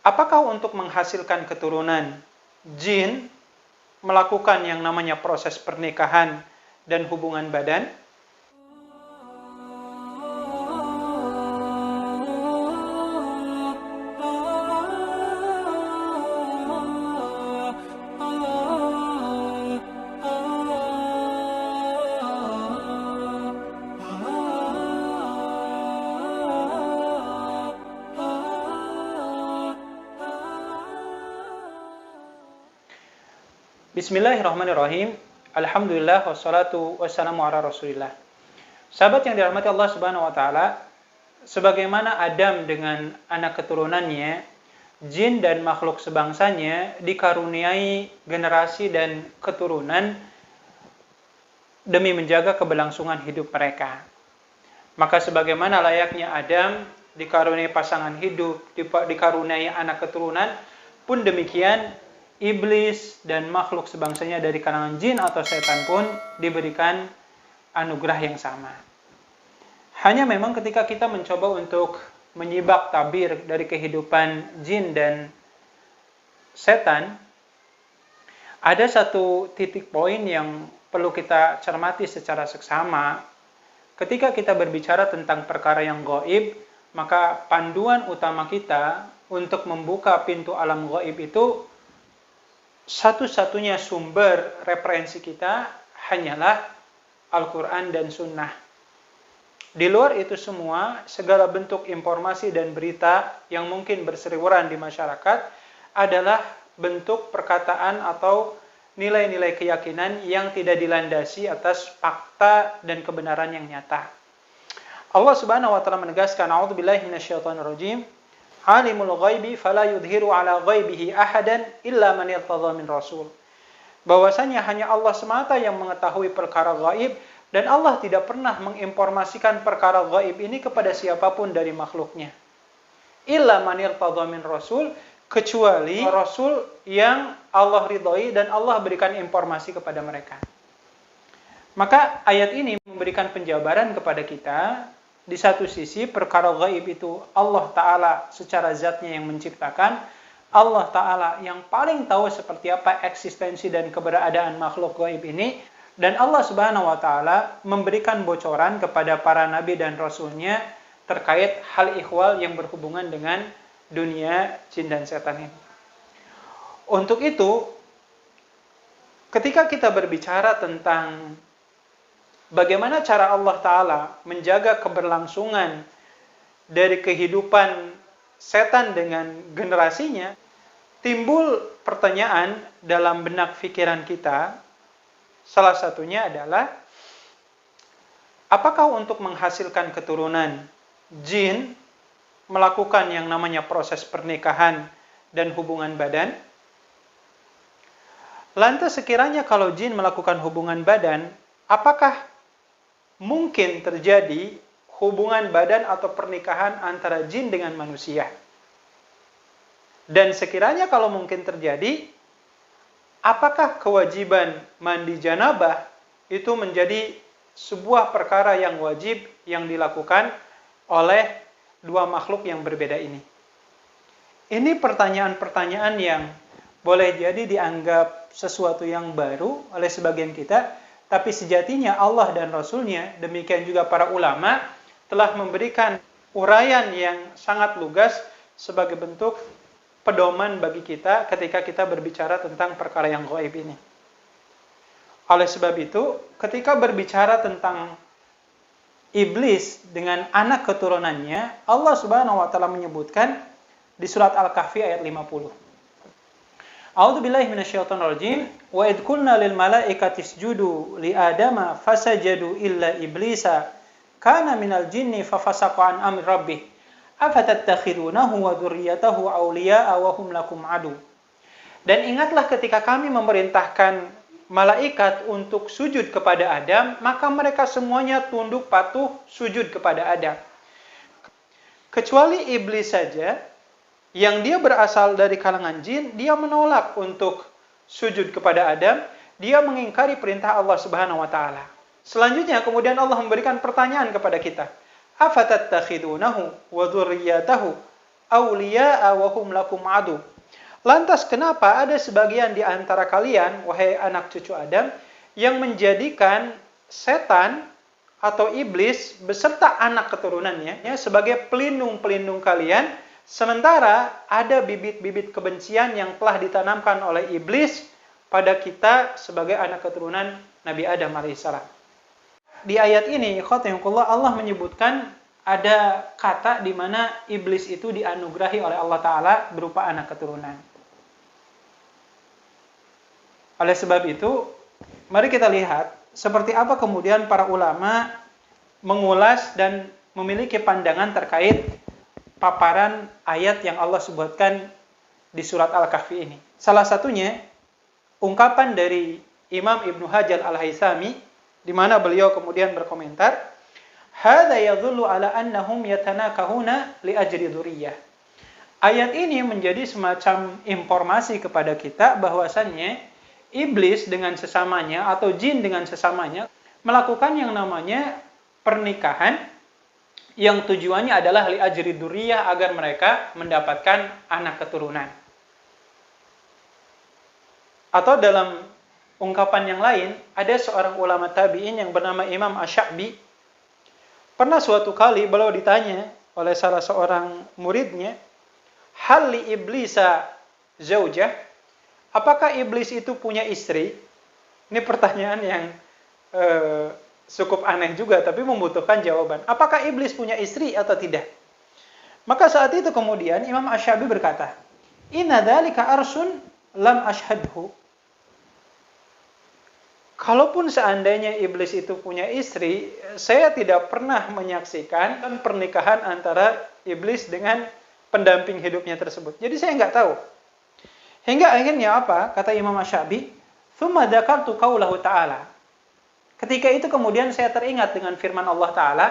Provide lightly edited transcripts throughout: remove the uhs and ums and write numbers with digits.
Apakah untuk menghasilkan keturunan, jin melakukan yang namanya proses pernikahan dan hubungan badan? Bismillahirrahmanirrahim. Alhamdulillah wassalatu wassalamu ala Rasulillah. Sahabat yang dirahmati Allah Subhanahu wa taala, sebagaimana Adam dengan anak keturunannya, jin dan makhluk sebangsanya dikaruniai generasi dan keturunan demi menjaga keberlangsungan hidup mereka. Maka sebagaimana layaknya Adam dikaruniai pasangan hidup, dikaruniai anak keturunan, pun demikian iblis dan makhluk sebangsanya dari kalangan jin atau setan pun diberikan anugerah yang sama. Hanya memang ketika kita mencoba untuk menyibak tabir dari kehidupan jin dan setan, ada satu titik poin yang perlu kita cermati secara seksama. Ketika kita berbicara tentang perkara yang gaib, maka panduan utama kita untuk membuka pintu alam gaib itu, satu-satunya sumber referensi kita hanyalah Al-Quran dan Sunnah. Di luar itu semua, segala bentuk informasi dan berita yang mungkin berseliweran di masyarakat adalah bentuk perkataan atau nilai-nilai keyakinan yang tidak dilandasi atas fakta dan kebenaran yang nyata. Allah Subhanahu wa taala menegaskan, a'udzubillahi minasyaitonirrajim, Alimul ghaibi fala yudhiru ala ghaibihi ahadan illa man irtadha min rasul. Bahwasanya hanya Allah semata yang mengetahui perkara gaib, dan Allah tidak pernah menginformasikan perkara gaib ini kepada siapapun dari makhluknya. Illa man irtadha min rasul, kecuali rasul yang Allah ridhoi dan Allah berikan informasi kepada mereka. Maka ayat ini memberikan penjabaran kepada kita. Di satu sisi, perkara gaib itu Allah Ta'ala secara zatnya yang menciptakan, Allah Ta'ala yang paling tahu seperti apa eksistensi dan keberadaan makhluk gaib ini, dan Allah Subhanahu wa Ta'ala memberikan bocoran kepada para nabi dan rasulnya terkait hal ihwal yang berhubungan dengan dunia jin dan setan ini. Untuk itu, ketika kita berbicara tentang bagaimana cara Allah Ta'ala menjaga keberlangsungan dari kehidupan setan dengan generasinya, timbul pertanyaan dalam benak pikiran kita. Salah satunya adalah, apakah untuk menghasilkan keturunan, jin melakukan yang namanya proses pernikahan dan hubungan badan? Lantas sekiranya kalau jin melakukan hubungan badan, apakah mungkin terjadi hubungan badan atau pernikahan antara jin dengan manusia? Dan sekiranya kalau mungkin terjadi, apakah kewajiban mandi janabah itu menjadi sebuah perkara yang wajib yang dilakukan oleh dua makhluk yang berbeda ini? Ini pertanyaan-pertanyaan yang boleh jadi dianggap sesuatu yang baru oleh sebagian kita, tapi sejatinya Allah dan Rasulnya, demikian juga para ulama, telah memberikan uraian yang sangat lugas sebagai bentuk pedoman bagi kita ketika kita berbicara tentang perkara yang gaib ini. Oleh sebab itu, ketika berbicara tentang iblis dengan anak keturunannya, Allah Subhanahu wa taala menyebutkan di surat Al-Kahfi ayat 50. A'udzubillahi minasyaitonirrajim. Wa idh qulna lil malaikati isjudu li adama fasajadu illa iblisa kana minal jinni fafasaqa an amri rabbih afatattakhidunahu wa dzurriyyatahu awliya'a wa hum lakum adu. Dan ingatlah ketika kami memerintahkan malaikat untuk sujud kepada Adam, maka mereka semuanya tunduk patuh sujud kepada Adam. Kecuali iblis saja, yang dia berasal dari kalangan jin, dia menolak untuk sujud kepada Adam, dia mengingkari perintah Allah Subhanahu wa taala. Selanjutnya kemudian Allah memberikan pertanyaan kepada kita. Afatattakhidunahu wa dzurriyyatahu awliya'a wa hum lakum adu. Lantas kenapa ada sebagian di antara kalian, wahai anak cucu Adam, yang menjadikan setan atau iblis beserta anak keturunannya sebagai pelindung-pelindung kalian, sementara ada bibit-bibit kebencian yang telah ditanamkan oleh iblis pada kita sebagai anak keturunan Nabi Adam alaihissalam. Di ayat ini, Allah menyebutkan ada kata di mana iblis itu dianugerahi oleh Allah Ta'ala berupa anak keturunan. Oleh sebab itu, mari kita lihat seperti apa kemudian para ulama mengulas dan memiliki pandangan terkait paparan ayat yang Allah sebutkan di surat Al-Kahfi ini. Salah satunya, ungkapan dari Imam Ibnu Hajar Al-Haythami, di mana beliau kemudian berkomentar, "Hadza yadullu ala annahum yatanakahuna li ajri dzurriyyah." Ayat ini menjadi semacam informasi kepada kita bahwasannya iblis dengan sesamanya atau jin dengan sesamanya melakukan yang namanya pernikahan yang tujuannya adalah li ajri dzurriyyah, agar mereka mendapatkan anak keturunan. Atau dalam ungkapan yang lain, ada seorang ulama tabi'in yang bernama Imam Asy-Sya'bi. Pernah suatu kali beliau ditanya oleh salah seorang muridnya, "Hal li iblisa zaujah?" Apakah iblis itu punya istri? Ini pertanyaan yang cukup aneh juga, tapi membutuhkan jawaban. Apakah iblis punya istri atau tidak? Maka saat itu kemudian Imam Asy-Sya'bi berkata, "Inna dzalika arsun lam ashhadhu." Kalaupun seandainya iblis itu punya istri, saya tidak pernah menyaksikan pernikahan antara iblis dengan pendamping hidupnya tersebut. Jadi saya nggak tahu. Hingga akhirnya apa? Kata Imam Asy-Sya'bi, "Tsumma dzakartu qaulahu ta'ala." Ketika itu kemudian saya teringat dengan firman Allah Ta'ala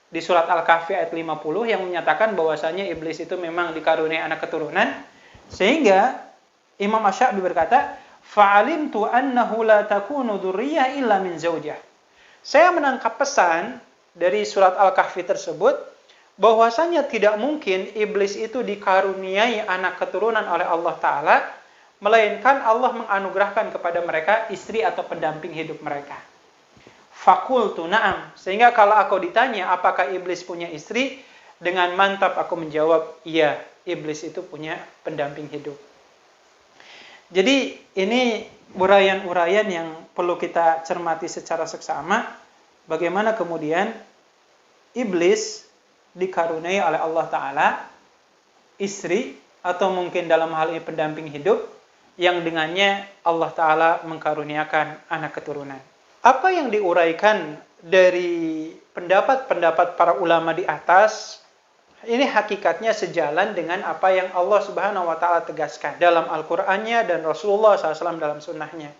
di surat Al-Kahfi ayat 50 yang menyatakan bahwasanya iblis itu memang dikaruniai anak keturunan, sehingga Imam Asy-Sya'bi berkata, "Fa'alimtu annahu la takunu dzurriyyah illa min zaujah." Saya menangkap pesan dari surat Al-Kahfi tersebut bahwasanya tidak mungkin iblis itu dikaruniai anak keturunan oleh Allah Ta'ala, melainkan Allah menganugerahkan kepada mereka istri atau pendamping hidup mereka. Fakultu na'am. Sehingga kalau aku ditanya apakah iblis punya istri, dengan mantap aku menjawab, iya, iblis itu punya pendamping hidup. Jadi ini uraian-uraian yang perlu kita cermati secara seksama, bagaimana kemudian iblis dikaruniai oleh Allah Ta'ala istri, atau mungkin dalam hal ini pendamping hidup, yang dengannya Allah Ta'ala mengkaruniakan anak keturunan. Apa yang diuraikan dari pendapat-pendapat para ulama di atas, ini hakikatnya sejalan dengan apa yang Allah Subhanahu wa Ta'ala tegaskan dalam Al-Qur'annya dan Rasulullah SAW dalam sunnahnya,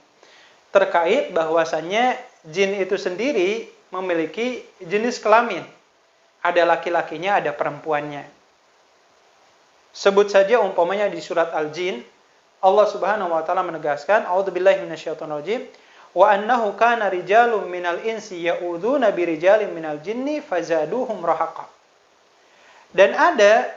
terkait bahwasannya jin itu sendiri memiliki jenis kelamin. Ada laki-lakinya, ada perempuannya. Sebut saja umpamanya di surat Al-Jin, Allah Subhanahu wa Ta'ala menegaskan, "A'udzubillahi minasyaitonirrajim, wa annahu kana rijalun minal insi ya'udzuna birijalin minal jinni fazaduhum rahaqa." Dan ada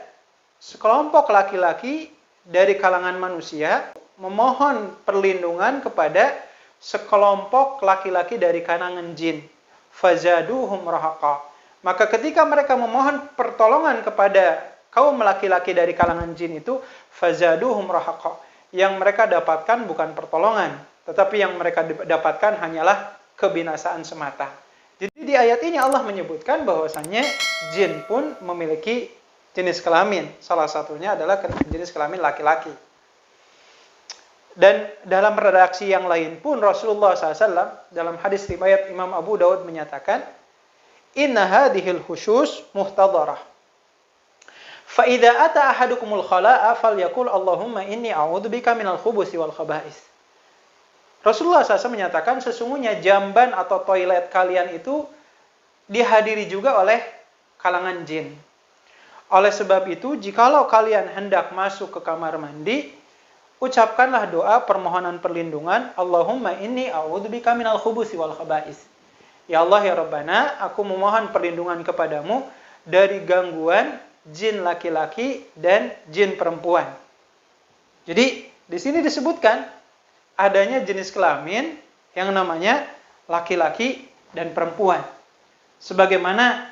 sekelompok laki-laki dari kalangan manusia memohon perlindungan kepada sekelompok laki-laki dari kalangan jin. Fazaduhum rahaqa. Maka ketika mereka memohon pertolongan kepada kaum laki-laki dari kalangan jin itu, fazaduhum rahaqa. Yang mereka dapatkan bukan pertolongan, tetapi yang mereka dapatkan hanyalah kebinasaan semata. Jadi di ayat ini Allah menyebutkan bahwasannya jin pun memiliki jenis kelamin. Salah satunya adalah jenis kelamin laki-laki. Dan dalam redaksi yang lain pun Rasulullah SAW dalam hadis riwayat Imam Abu Dawud menyatakan, "Inna hadhil khusus muhtadarah. Fa idza ata ahadukumul khala'a falyaqul Allahumma inni a'udzubika minal khubuthi wal khaba'is." Rasulullah SAW menyatakan sesungguhnya jamban atau toilet kalian itu dihadiri juga oleh kalangan jin. Oleh sebab itu, jikalau kalian hendak masuk ke kamar mandi, ucapkanlah doa permohonan perlindungan, Allahumma inni a'udzubika minal khubuthi wal khaba'is. Ya Allah ya Rabbana, aku memohon perlindungan kepadamu dari gangguan jin laki-laki dan jin perempuan. Jadi di sini disebutkan adanya jenis kelamin yang namanya laki-laki dan perempuan. Sebagaimana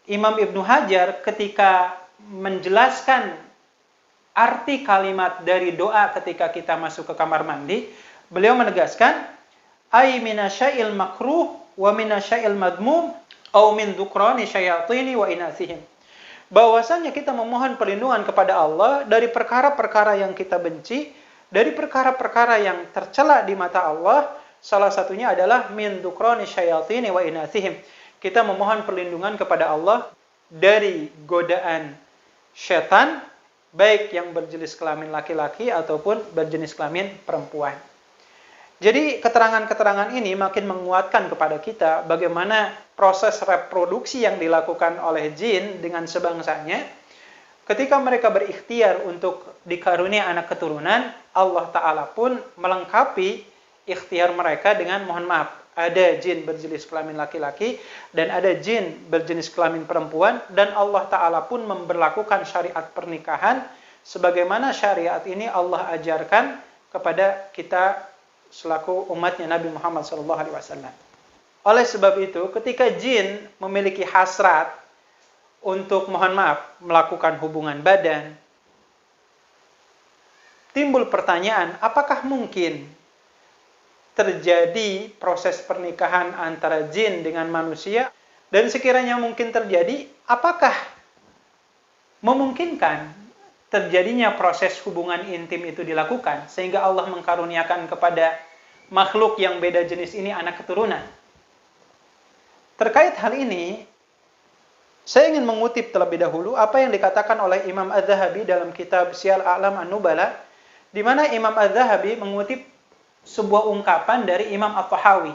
Imam Ibnu Hajar ketika menjelaskan arti kalimat dari doa ketika kita masuk ke kamar mandi, beliau menegaskan, ay minasya'il makruh wa minasya'il madmum au min dhukrani syayatini wa inathihim. Bahwasanya kita memohon perlindungan kepada Allah dari perkara-perkara yang kita benci, dari perkara-perkara yang tercela di mata Allah. Salah satunya adalah min dhukrani syayatini wa inathihim. Kita memohon perlindungan kepada Allah dari godaan syaitan, baik yang berjenis kelamin laki-laki ataupun berjenis kelamin perempuan. Jadi keterangan-keterangan ini makin menguatkan kepada kita bagaimana proses reproduksi yang dilakukan oleh jin dengan sebangsanya. Ketika mereka berikhtiar untuk dikarunia anak keturunan, Allah Ta'ala pun melengkapi ikhtiar mereka dengan, mohon maaf, ada jin berjenis kelamin laki-laki dan ada jin berjenis kelamin perempuan, dan Allah Ta'ala pun memberlakukan syariat pernikahan sebagaimana syariat ini Allah ajarkan kepada kita selaku umatnya Nabi Muhammad SAW. Oleh sebab itu, ketika jin memiliki hasrat untuk, mohon maaf, melakukan hubungan badan, timbul pertanyaan, apakah mungkin terjadi proses pernikahan antara jin dengan manusia? Dan sekiranya mungkin terjadi, apakah memungkinkan terjadinya proses hubungan intim itu dilakukan sehingga Allah mengkaruniakan kepada makhluk yang beda jenis ini anak keturunan? Terkait hal ini, saya ingin mengutip terlebih dahulu apa yang dikatakan oleh Imam Az-Zahabi dalam kitab Syiar A'lam An-Nubala, di mana Imam Az-Zahabi mengutip sebuah ungkapan dari Imam At-Tahawi.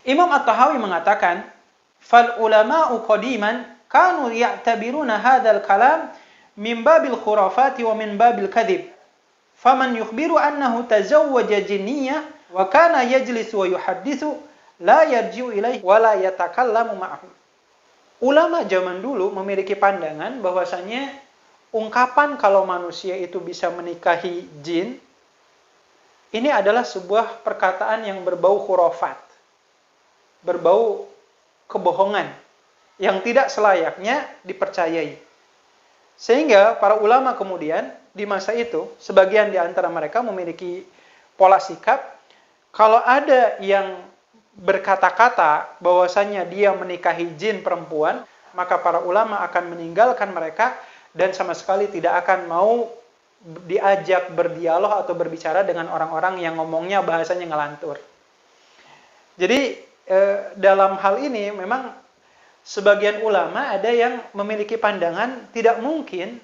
Imam At-Tahawi mengatakan, "Fal ulama'u qadiman kanu ya'tabiruna hadzal kalam min babil khurafati wa min babil kadhib. Faman yukhbiru annahu tazawwaja jinniyah wa kana yajlis wa yuhadditsu la yarji'u ilaihi wa la yatakallamu ma'ahu." Ulama zaman dulu memiliki pandangan bahwasanya ungkapan kalau manusia itu bisa menikahi jin ini adalah sebuah perkataan yang berbau khurafat, berbau kebohongan yang tidak selayaknya dipercayai. Sehingga para ulama kemudian di masa itu, sebagian di antara mereka memiliki pola sikap, kalau ada yang berkata-kata bahwasanya dia menikahi jin perempuan, maka para ulama akan meninggalkan mereka dan sama sekali tidak akan mau diajak berdialog atau berbicara dengan orang-orang yang ngomongnya bahasanya ngelantur. Jadi dalam hal ini memang sebagian ulama ada yang memiliki pandangan tidak mungkin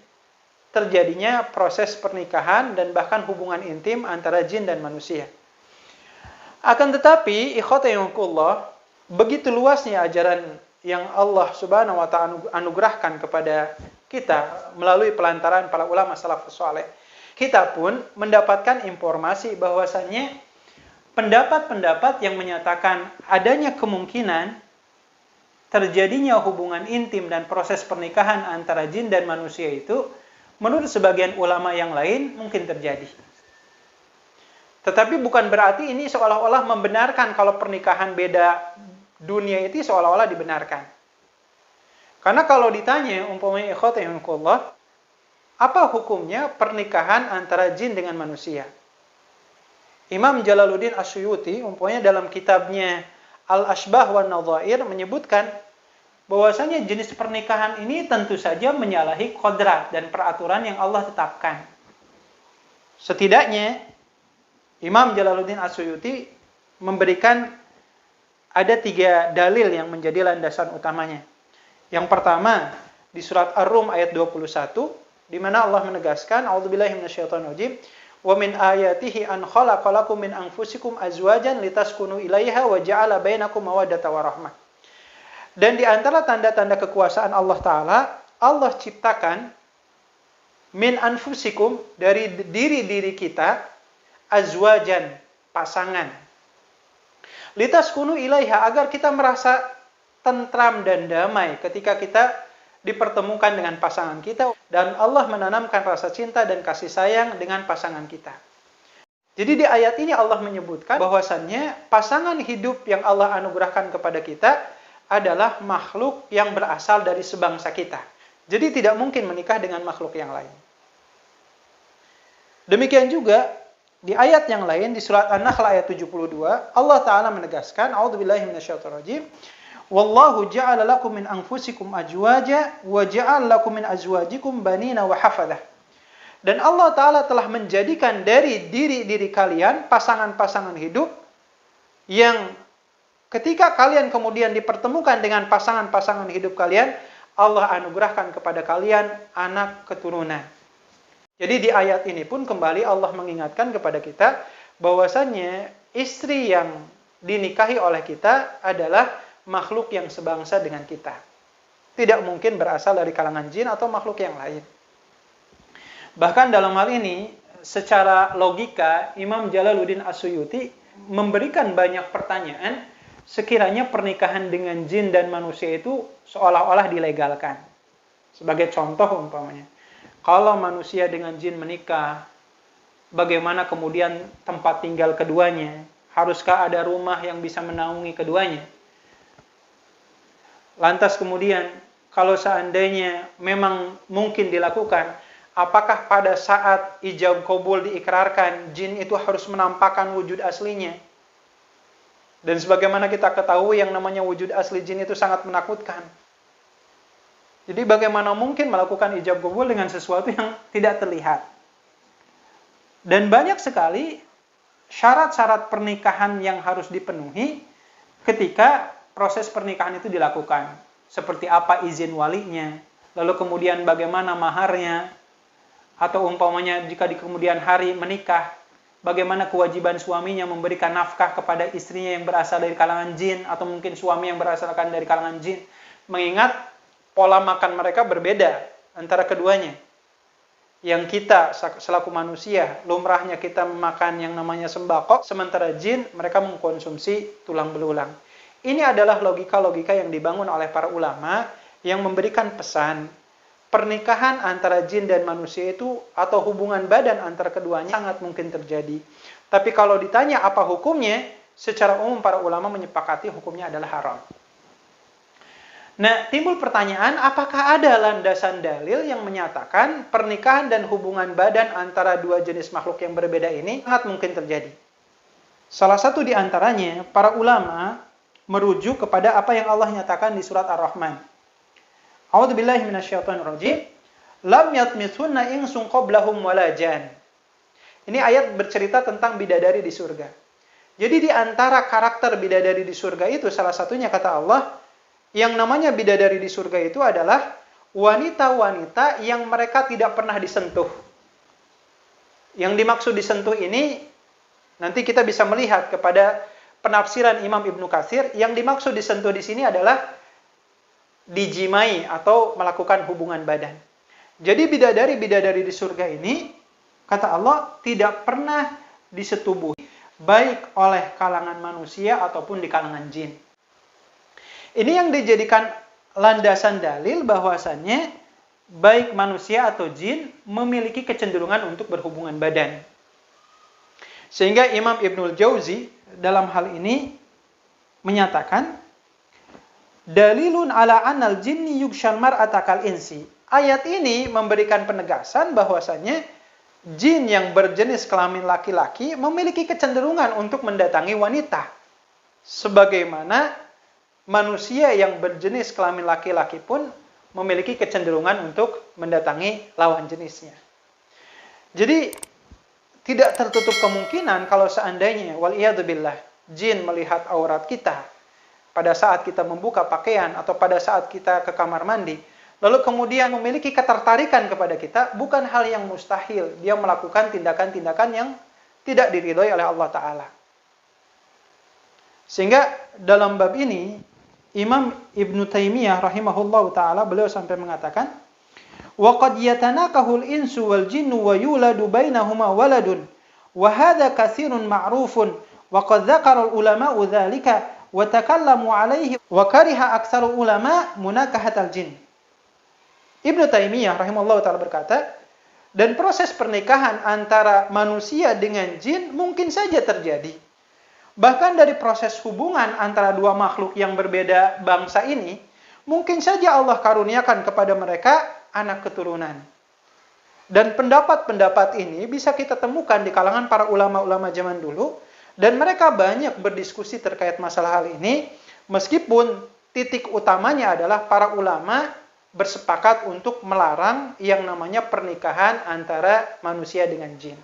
terjadinya proses pernikahan dan bahkan hubungan intim antara jin dan manusia. Akan tetapi, ikhwatayakumullah, begitu luasnya ajaran yang Allah Subhanahu wa Ta'ala anugerahkan kepada kita melalui pelantaran para ulama salafus saleh. Kita pun mendapatkan informasi bahwasannya pendapat-pendapat yang menyatakan adanya kemungkinan terjadinya hubungan intim dan proses pernikahan antara jin dan manusia itu, menurut sebagian ulama yang lain mungkin terjadi. Tetapi bukan berarti ini seolah-olah membenarkan kalau pernikahan beda dunia itu seolah-olah dibenarkan. Karena kalau ditanya, umpamanya ikhwatayakumullah, apa hukumnya pernikahan antara jin dengan manusia? Imam Jalaluddin Asyuyuti, umpamanya dalam kitabnya Al-Ashbah wa Nadhair menyebutkan bahwasanya jenis pernikahan ini tentu saja menyalahi kodrat dan peraturan yang Allah tetapkan. Setidaknya Imam Jalaluddin Asyuyuti memberikan ada 3 dalil yang menjadi landasan utamanya. Yang pertama, di surat Ar-Rum ayat 21, di mana Allah menegaskan, a'udzubillahi minasyaitonirrajim, wa min ayatihi an khalaqalakum min anfusikum azwajan litaskunu ilaiha wa ja'ala bainakum mawaddatan wa rahmah. Dan di antara tanda-tanda kekuasaan Allah Ta'ala, Allah ciptakan min anfusikum, dari diri-diri kita, azwajan, pasangan. Litaskunu ilaiha, agar kita merasa tentram dan damai ketika kita dipertemukan dengan pasangan kita, dan Allah menanamkan rasa cinta dan kasih sayang dengan pasangan kita. Jadi di ayat ini Allah menyebutkan bahwasannya pasangan hidup yang Allah anugerahkan kepada kita adalah makhluk yang berasal dari sebangsa kita. Jadi tidak mungkin menikah dengan makhluk yang lain. Demikian juga di ayat yang lain di surat An-Nahl ayat 72, Allah Ta'ala menegaskan, A'udzubillahi minasyaitonirrajim, Wallahu ja'ala lakum min anfusikum azwaja wa ja'ala lakum min azwajikum banina wa hafadah. Dan Allah Ta'ala telah menjadikan dari diri-diri kalian pasangan-pasangan hidup yang ketika kalian kemudian dipertemukan dengan pasangan-pasangan hidup kalian, Allah anugerahkan kepada kalian anak keturunan. Jadi di ayat ini pun kembali Allah mengingatkan kepada kita bahwasannya istri yang dinikahi oleh kita adalah makhluk yang sebangsa dengan kita. Tidak mungkin berasal dari kalangan jin atau makhluk yang lain. Bahkan dalam hal ini, secara logika, Imam Jalaluddin As-Suyuti memberikan banyak pertanyaan sekiranya pernikahan dengan jin dan manusia itu seolah-olah dilegalkan. Sebagai contoh umpamanya, kalau manusia dengan jin menikah, bagaimana kemudian tempat tinggal keduanya? Haruskah ada rumah yang bisa menaungi keduanya? Lantas kemudian, kalau seandainya memang mungkin dilakukan, apakah pada saat ijab qabul diikrarkan, jin itu harus menampakkan wujud aslinya? Dan sebagaimana kita ketahui, yang namanya wujud asli jin itu sangat menakutkan. Jadi bagaimana mungkin melakukan ijab qabul dengan sesuatu yang tidak terlihat? Dan banyak sekali syarat-syarat pernikahan yang harus dipenuhi ketika proses pernikahan itu dilakukan. Seperti apa izin walinya, lalu kemudian bagaimana maharnya, atau umpamanya jika di kemudian hari menikah, bagaimana kewajiban suaminya memberikan nafkah kepada istrinya yang berasal dari kalangan jin, atau mungkin suami yang berasalkan dari kalangan jin. Mengingat pola makan mereka berbeda antara keduanya. Yang kita selaku manusia, lumrahnya kita memakan yang namanya sembako, sementara jin mereka mengkonsumsi tulang belulang. Ini adalah logika-logika yang dibangun oleh para ulama yang memberikan pesan pernikahan antara jin dan manusia itu atau hubungan badan antara keduanya sangat mungkin terjadi. Tapi kalau ditanya apa hukumnya, secara umum para ulama menyepakati hukumnya adalah haram. Nah, timbul pertanyaan, apakah ada landasan dalil yang menyatakan pernikahan dan hubungan badan antara dua jenis makhluk yang berbeda ini sangat mungkin terjadi? Salah satu di antaranya, para ulama merujuk kepada apa yang Allah nyatakan di surat Ar-Rahman. A'udzubillahi minasyaitonirrajim. Lam yatmithunna insun qablahum wala jan. Ini ayat bercerita tentang bidadari di surga. Jadi di antara karakter bidadari di surga itu salah satunya kata Allah, yang namanya bidadari di surga itu adalah wanita-wanita yang mereka tidak pernah disentuh. Yang dimaksud disentuh ini, nanti kita bisa melihat kepada penafsiran Imam Ibnu Katsir, yang dimaksud disentuh di sini adalah dijimai atau melakukan hubungan badan. Jadi bidadari-bidadari di surga ini, kata Allah, tidak pernah disetubuhi, baik oleh kalangan manusia ataupun di kalangan jin. Ini yang dijadikan landasan dalil bahwasannya baik manusia atau jin memiliki kecenderungan untuk berhubungan badan. Sehingga Imam Ibnul Jauzi dalam hal ini menyatakan, dalilun ala anal jinni yugshal mar'ata kal insi. Ayat ini memberikan penegasan bahwasannya jin yang berjenis kelamin laki-laki memiliki kecenderungan untuk mendatangi wanita. Sebagaimana manusia yang berjenis kelamin laki-laki pun memiliki kecenderungan untuk mendatangi lawan jenisnya. Jadi tidak tertutup kemungkinan kalau seandainya waliyadzubillah jin melihat aurat kita pada saat kita membuka pakaian atau pada saat kita ke kamar mandi, lalu kemudian memiliki ketertarikan kepada kita, bukan hal yang mustahil dia melakukan tindakan-tindakan yang tidak diridhoi oleh Allah Ta'ala. Sehingga dalam bab ini Imam Ibnu Taimiyah rahimahullahu taala beliau sampai mengatakan, wa qad yatanakahul insu wal jinnu wa yuladu bainahuma waladun wa hadha katsirun ma'rufun wa qad dzakara al ulama'u dzalika wa takallamu alaihi wa kariha aktsaru ulama munakahatal jin. Ibnu Taimiyah rahimahullah ta'ala berkata, dan proses pernikahan antara manusia dengan jin mungkin saja terjadi. Bahkan dari proses hubungan antara dua makhluk yang berbeda bangsa ini, mungkin saja Allah karuniakan kepada mereka anak keturunan. Dan pendapat-pendapat ini bisa kita temukan di kalangan para ulama-ulama zaman dulu, dan mereka banyak berdiskusi terkait masalah hal ini, meskipun titik utamanya adalah para ulama bersepakat untuk melarang yang namanya pernikahan antara manusia dengan jin.